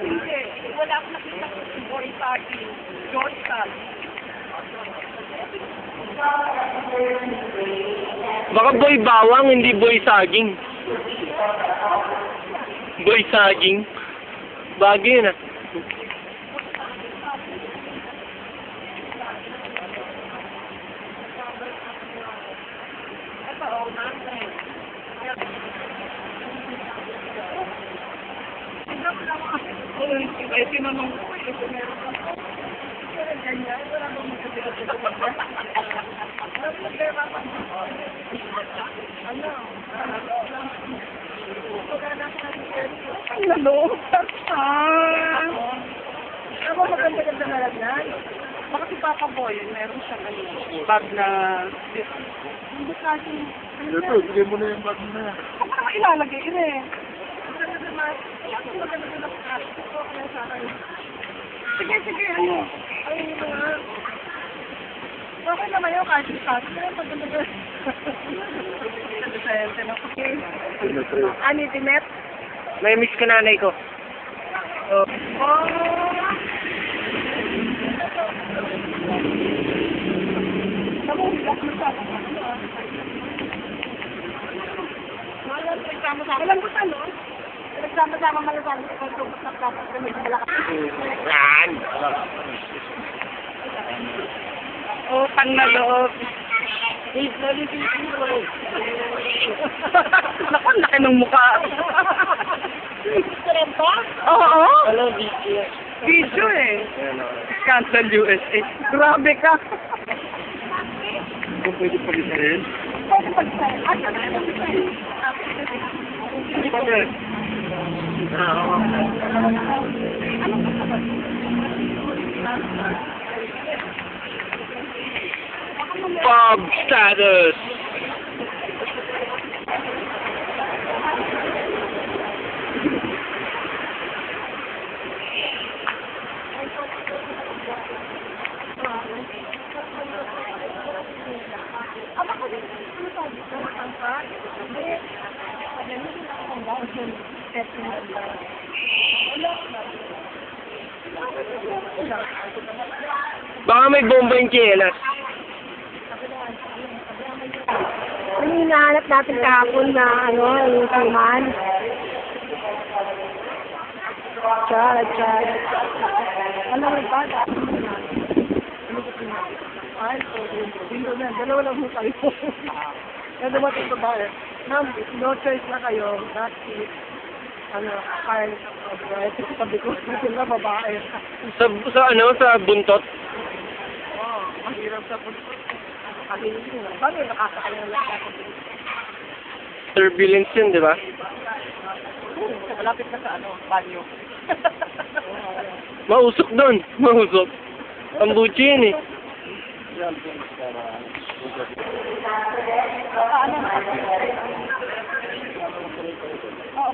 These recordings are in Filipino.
Hindi, wala akong nakita boy party. George Sally. Baka boy bawang, hindi boy saging. Boy saging. Bagay yun ah. Ito, oh, natin. Ay, tinanong ko eh. Meron ka. Ganyan, wala bang magkasigat sa pagkakas? Ano? Ang lalong. Ako maganda-ganda na lang yan. Baka si Papa Boy, meron siyang bag na... Hindi kasi... Ito, bigay mo na yung bag na yan. Kung parang ilalagay yun eh. Sige, sige, ano? Ay, mga... Okay naman yun, kahit kasi. Maganda-ganda. Decente na. Okay. Ani, Timet? May miss ka nanay ko. Oh. Nagsama-sama malasabi sa pagtubos na kapag kami sa malakas. Yan! Utang na loob. Naku, laki ng mukha. Oo. Hello, video. Video eh. Scandal USA. Grabe ka. Kung pwede pag-isahin. Pwede pag-sign. Ano na yung pag-sign? Hindi pa ba? Bob status. Baka may bomba yung kielas. Yung hinahanap natin kahapon na ano, yung suman. Chara. Ano rin ba? Ay, hindi na. Dalawa lang mo kayo. Kaya dumating ko ba eh. Ma'am, no choice na kayo. That's it. Ano, kaya sabi ko, sila babae. Sa buntot? Oo, mahirap sa punto. Kasi paano nakakakaya na lang ako? Turbulence yun, di ba? Malapit na sa ano, banyo. Mausok doon. Mausok. Tambuchi yun eh. Oo,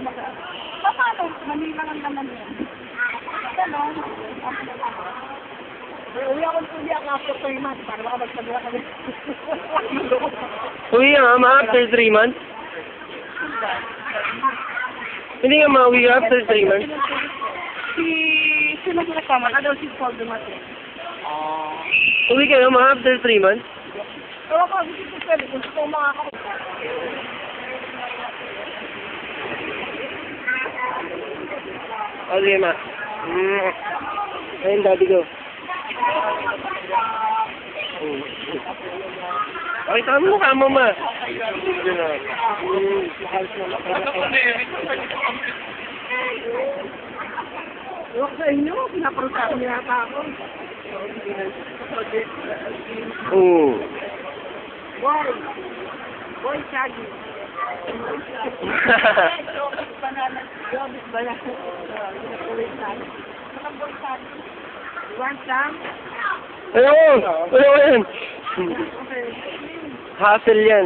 paano? Manila lang naman yan. Ano? Uwi ako after 3 months para baka magpagla kami. Uwi nga, after 3 months? Hindi nga mauwi ka after 3 months? Sino sila kaman? Ano si Paul dumating? Uwi kayo after 3 months? Pero ako, gusto ko pwede. Gusto ko makakaroon. Okay, ma. Ayun, daddy ko. Okay, tama mo mukha mo, ma. Ewan ko sa inyo, pinaparusahan niya yata ako. Oo. Boy, Shaggy. Ano? Ano yan? Hassle yan.